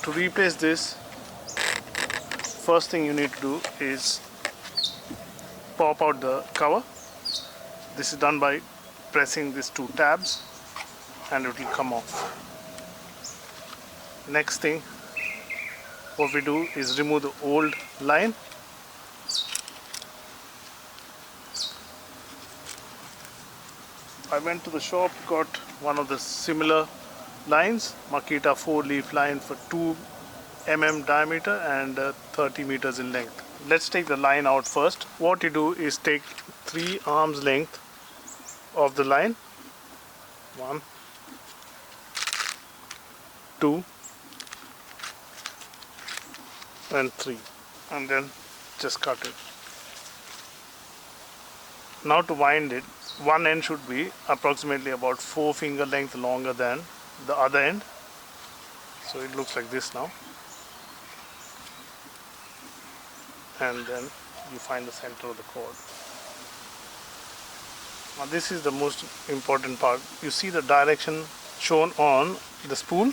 To replace this, first thing you need to do is pop out the cover. This is done by pressing these two tabs and it will come off. Next thing what we do is remove the old line. I went to the shop, got one of the similar lines, Makita 4-leaf line for 2 mm diameter and 30 meters in length. Let's take the line out first. What you do is take 3 arms length of the line. 1, 2 and 3, and then just cut it. Now to wind it, one end should be approximately about 4 finger length longer than the other end. So it looks like this now. And then you find the center of the cord. Now this is the most important part. You see the direction shown on the spool.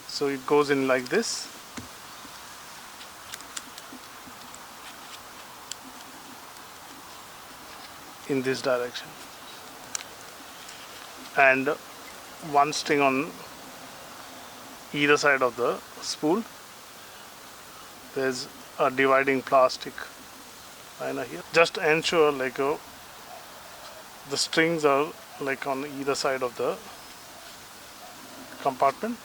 So it goes in like this. In this direction, and one string on either side of the spool. There's a dividing plastic liner here. Just ensure the strings are like on either side of the compartment.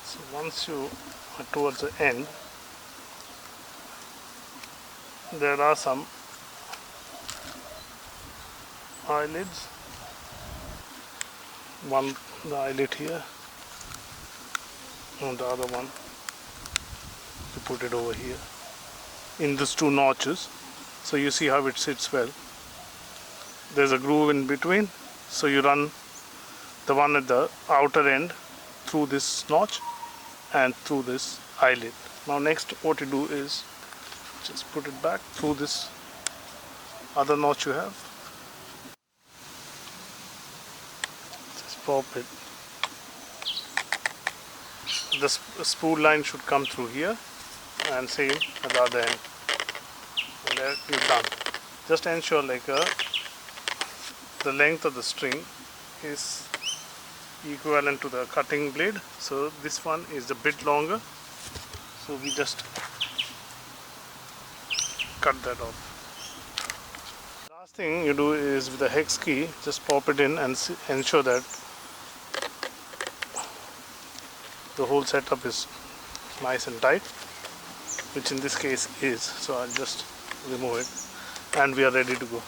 So once you are towards the end, there are some eyelids. One the eyelid here, and the other one you put it over here in these 2 notches. So you see how it sits well. There's a groove in between, so you run the one at the outer end through this notch and through this eyelid. Now next what you do is just put it back through this other notch you have. Just pop it. The spool line should come through here, and same at the other end. And there you're done. Just ensure the length of the string is equivalent to the cutting blade. So this one is a bit longer, so we just cut that off. Last thing you do is with the hex key, just pop it in and ensure that the whole setup is nice and tight, which in this case is. So I'll just remove it and we are ready to go.